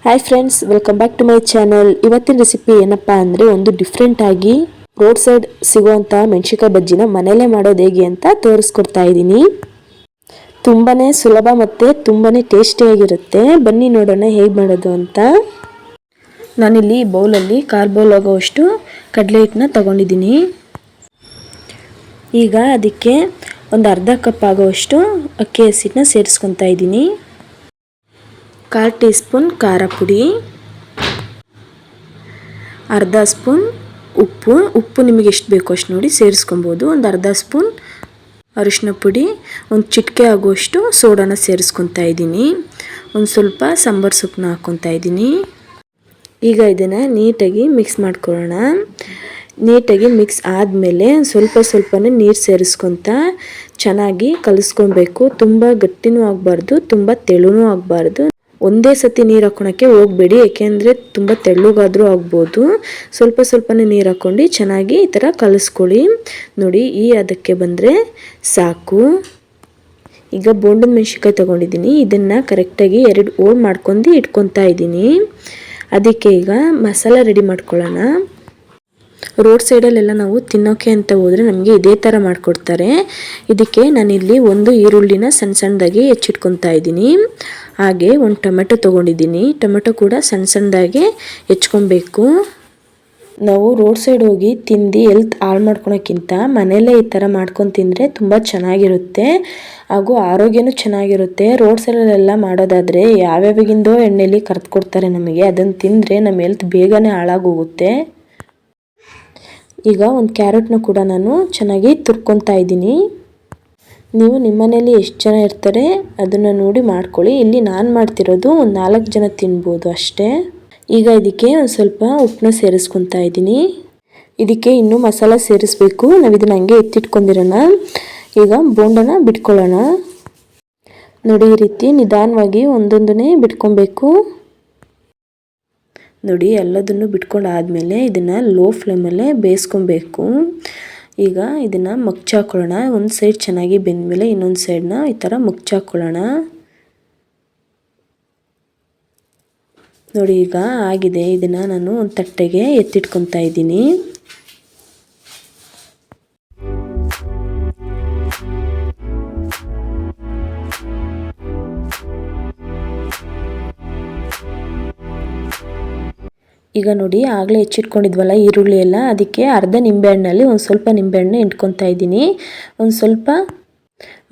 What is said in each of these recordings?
Hi friends, welcome back to my channel. ಇವತ್ತಿನ recipe ಏನಪ್ಪಾ ಅಂದರೆ ಒಂದು ಡಿಫ್ರೆಂಟ್ ಆಗಿ ರೋಡ್ ಸೈಡ್ ಸಿಗುವಂಥ ಮೆಣಸಿನಕಾಯಿ ಬಜ್ಜಿನ ಮನೆಯಲ್ಲೇ ಮಾಡೋದು ಹೇಗೆ ಅಂತ ತೋರಿಸ್ಕೊಡ್ತಾ ಇದ್ದೀನಿ. ತುಂಬಾ ಸುಲಭ ಮತ್ತು ತುಂಬಾ ಟೇಸ್ಟಿಯಾಗಿರುತ್ತೆ. ಬನ್ನಿ ನೋಡೋಣ ಹೇಗೆ ಮಾಡೋದು ಅಂತ. ನಾನಿಲ್ಲಿ ಬೌಲಲ್ಲಿ ಕಾಲು ಬೌಲ್ ಆಗೋವಷ್ಟು ಕಡಲೆ ಹಿಟ್ಟನ್ನ ತಗೊಂಡಿದ್ದೀನಿ. ಈಗ ಅದಕ್ಕೆ ಒಂದು ಅರ್ಧ ಕಪ್ ಆಗೋವಷ್ಟು ಅಕ್ಕಿ ಹಸಿಟ್ಟನ್ನ ಸೇರಿಸ್ಕೊತಾ ಇದ್ದೀನಿ. 1/4 ಟೀ ಸ್ಪೂನ್ ಖಾರ ಪುಡಿ, ಅರ್ಧ ಸ್ಪೂನ್ ಉಪ್ಪು ನಿಮಗೆ ಎಷ್ಟು ಬೇಕೋ ಅಷ್ಟು ನೋಡಿ ಸೇರಿಸ್ಕೊಬೋದು. ಒಂದು ಅರ್ಧ ಸ್ಪೂನ್ ಅರಿಶಿನ ಪುಡಿ, ಒಂದು ಚಿಟಿಕೆ ಆಗುವಷ್ಟು ಸೋಡಾನ ಸೇರಿಸ್ಕೊತಾ ಇದ್ದೀನಿ. ಒಂದು ಸ್ವಲ್ಪ ಸಾಂಬಾರು ಸೊಪ್ಪನ್ನ ಹಾಕ್ಕೊತಾ ಇದ್ದೀನಿ. ಈಗ ಇದನ್ನು ನೀಟಾಗಿ ಮಿಕ್ಸ್ ಮಾಡ್ಕೊಳ್ಳೋಣ. ನೀಟಾಗಿ ಮಿಕ್ಸ್ ಆದಮೇಲೆ ಸ್ವಲ್ಪನೇ ನೀರು ಸೇರಿಸ್ಕೊತ ಚೆನ್ನಾಗಿ ಕಲಿಸ್ಕೊಬೇಕು. ತುಂಬ ಗಟ್ಟಿನೂ ಆಗಬಾರ್ದು, ತುಂಬ ತೆಳುನೂ ಆಗಬಾರ್ದು. ಒಂದೇ ಸತಿ ನೀರು ಹಾಕ್ಕೊಳಕ್ಕೆ ಹೋಗಬೇಡಿ, ಏಕೆಂದರೆ ತುಂಬ ತೆಳ್ಳಗಾದರೂ ಆಗ್ಬೋದು. ಸ್ವಲ್ಪನೇ ನೀರು ಹಾಕ್ಕೊಂಡು ಚೆನ್ನಾಗಿ ಈ ಥರ ಕಲಿಸ್ಕೊಳ್ಳಿ. ನೋಡಿ, ಈ ಅದಕ್ಕೆ ಬಂದರೆ ಸಾಕು. ಈಗ ಬೋಂಡದ ಮೆಣಸಿನ್ಕಾಯಿ ತೊಗೊಂಡಿದ್ದೀನಿ. ಇದನ್ನು ಕರೆಕ್ಟಾಗಿ 2 ಹೋಳು ಮಾಡ್ಕೊಂಡು ಇಟ್ಕೊತಾ ಇದ್ದೀನಿ. ಅದಕ್ಕೆ ಈಗ ಮಸಾಲ ರೆಡಿ ಮಾಡ್ಕೊಳ್ಳೋಣ. ರೋಡ್ ಸೈಡಲ್ಲೆಲ್ಲ ನಾವು ತಿನ್ನೋಕೆ ಅಂತ ಹೋದರೆ ನಮಗೆ ಇದೇ ಥರ ಮಾಡಿಕೊಡ್ತಾರೆ. ಇದಕ್ಕೆ ನಾನಿಲ್ಲಿ ಒಂದು ಈರುಳ್ಳಿನ ಸಣ್ಣದಾಗಿ ಹೆಚ್ಚಿಟ್ಕೊತಾ ಇದ್ದೀನಿ. ಹಾಗೆ ಒಂದು ಟೊಮೆಟೊ ತೊಗೊಂಡಿದ್ದೀನಿ. ಟೊಮೆಟೊ ಕೂಡ ಸಣ್ಣದಾಗಿ ಹೆಚ್ಕೊಬೇಕು. ನಾವು ರೋಡ್ ಸೈಡ್ ಹೋಗಿ ತಿಂದು ಹೆಲ್ತ್ ಹಾಳು ಮಾಡ್ಕೊಳಕ್ಕಿಂತ ಮನೆಯಲ್ಲೇ ಈ ಥರ ಮಾಡ್ಕೊಂಡು ತಿಂದರೆ ತುಂಬ ಚೆನ್ನಾಗಿರುತ್ತೆ, ಹಾಗೂ ಆರೋಗ್ಯನೂ ಚೆನ್ನಾಗಿರುತ್ತೆ. ರೋಡ್ ಸೈಡಲ್ಲೆಲ್ಲ ಮಾಡೋದಾದರೆ ಯಾವ್ಯಾವಾಗಿಂದೋ ಎಣ್ಣೆಯಲ್ಲಿ ಕರೆದು ಕೊಡ್ತಾರೆ ನಮಗೆ. ಅದನ್ನು ತಿಂದರೆ ನಮ್ಮ ಹೆಲ್ತ್ ಬೇಗನೆ ಹಾಳಾಗೋಗುತ್ತೆ. ಈಗ ಒಂದು ಕ್ಯಾರೆಟ್ನ ಕೂಡ ನಾನು ಚೆನ್ನಾಗಿ ತುರ್ಕೊತಾ ಇದ್ದೀನಿ. ನೀವು ನಿಮ್ಮನೇಲಿ ಎಷ್ಟು ಜನ ಇರ್ತಾರೆ ಅದನ್ನು ನೋಡಿ ಮಾಡ್ಕೊಳ್ಳಿ. ಇಲ್ಲಿ ನಾನು ಮಾಡ್ತಿರೋದು ಒಂದು 4 ಜನ ತಿನ್ಬೋದು ಅಷ್ಟೇ. ಈಗ ಇದಕ್ಕೆ ಒಂದು ಸ್ವಲ್ಪ ಉಪ್ಪನ್ನ ಸೇರಿಸ್ಕೊತಾ ಇದ್ದೀನಿ. ಇದಕ್ಕೆ ಇನ್ನೂ ಮಸಾಲ ಸೇರಿಸ್ಬೇಕು. ನಾವು ಇದನ್ನ ಹಂಗೆ ಎತ್ತಿಟ್ಕೊಂಡಿರೋಣ. ಈಗ ಬೋಂಡನ ಬಿಟ್ಕೊಳ್ಳೋಣ. ನೋಡಿ, ಈ ರೀತಿ ನಿಧಾನವಾಗಿ ಒಂದೊಂದನ್ನೇ ಬಿಟ್ಕೊಬೇಕು. ನೋಡಿ, ಎಲ್ಲದನ್ನು ಬಿಟ್ಕೊಂಡು ಆದಮೇಲೆ ಇದನ್ನು ಲೋ ಫ್ಲೇಮಲ್ಲೇ ಬೇಯಿಸ್ಕೊಬೇಕು. ಈಗ ಇದನ್ನು ಮಗ್ಚಾಕೊಳ್ಳೋಣ. ಒಂದು ಸೈಡ್ ಚೆನ್ನಾಗಿ ಬೆಂದಮೇಲೆ ಇನ್ನೊಂದು ಸೈಡನ್ನ ಈ ಥರ ಮಗ್ಚಾಕೊಳ್ಳೋಣ. ನೋಡಿ, ಈಗ ಆಗಿದೆ. ಇದನ್ನು ನಾನು ಒಂದು ತಟ್ಟೆಗೆ ಎತ್ತಿಟ್ಕೊತಾ ಇದ್ದೀನಿ. ಈಗ ನೋಡಿ, ಆಗಲೇ ಹೆಚ್ಚಿಟ್ಕೊಂಡಿದ್ವಲ್ಲ ಈರುಳ್ಳಿ ಎಲ್ಲ, ಅದಕ್ಕೆ ಅರ್ಧ ನಿಂಬೆಹಣ್ಣಲ್ಲಿ ಒಂದು ಸ್ವಲ್ಪ ನಿಂಬೆಹಣ್ಣು ಇಟ್ಕೊತಾ ಇದ್ದೀನಿ. ಒಂದು ಸ್ವಲ್ಪ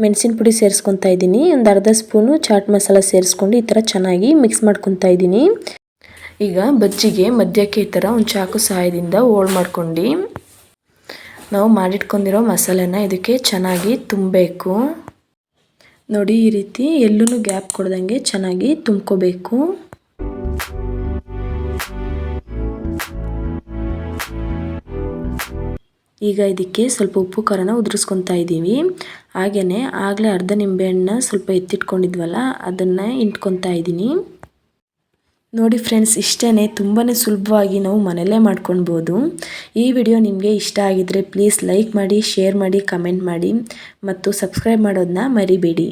ಮೆಣಸಿನ ಪುಡಿ ಸೇರಿಸ್ಕೊತಾ ಇದ್ದೀನಿ. ಒಂದು ಅರ್ಧ ಸ್ಪೂನು ಚಾಟ್ ಮಸಾಲ ಸೇರಿಸ್ಕೊಂಡು ಈ ಥರ ಚೆನ್ನಾಗಿ ಮಿಕ್ಸ್ ಮಾಡ್ಕೊತಾ ಇದ್ದೀನಿ. ಈಗ ಬಜ್ಜಿಗೆ ಮಧ್ಯಕ್ಕೆ ಈ ಥರ ಒಂದು ಚಾಕು ಸಹಾಯದಿಂದ ಹೋಳು ಮಾಡ್ಕೊಂಡು ನಾವು ಮಾಡಿಟ್ಕೊಂಡಿರೋ ಮಸಾಲೆನ ಇದಕ್ಕೆ ಚೆನ್ನಾಗಿ ತುಂಬಬೇಕು. ನೋಡಿ, ಈ ರೀತಿ ಎಲ್ಲೂ ಗ್ಯಾಪ್ ಕೊಡ್ದಂಗೆ ಚೆನ್ನಾಗಿ ತುಂಬ್ಕೋಬೇಕು. ಈಗ ಇದಕ್ಕೆ ಸ್ವಲ್ಪ ಉಪ್ಪು ಖಾರನ ಉದುರಿಸ್ಕೊತಾ ಇದ್ದೀವಿ. ಹಾಗೆಯೇ ಆಗಲೇ ಅರ್ಧ ನಿಂಬೆಹಣ್ಣನ್ನ ಸ್ವಲ್ಪ ಎತ್ತಿಟ್ಕೊಂಡಿದ್ವಲ್ಲ ಅದನ್ನು ಇಂಟ್ಕೊತಾ ಇದ್ದೀನಿ. ನೋಡಿ ಫ್ರೆಂಡ್ಸ್, ಇಷ್ಟೇ, ತುಂಬಾ ಸುಲಭವಾಗಿ ನಾವು ಮನೆಯಲ್ಲೇ ಮಾಡ್ಕೊಳ್ಬೋದು. ಈ ವಿಡಿಯೋ ನಿಮಗೆ ಇಷ್ಟ ಆಗಿದ್ದರೆ ಪ್ಲೀಸ್ ಲೈಕ್ ಮಾಡಿ, ಶೇರ್ ಮಾಡಿ, ಕಮೆಂಟ್ ಮಾಡಿ ಮತ್ತು ಸಬ್ಸ್ಕ್ರೈಬ್ ಮಾಡೋದನ್ನ ಮರಿಬೇಡಿ.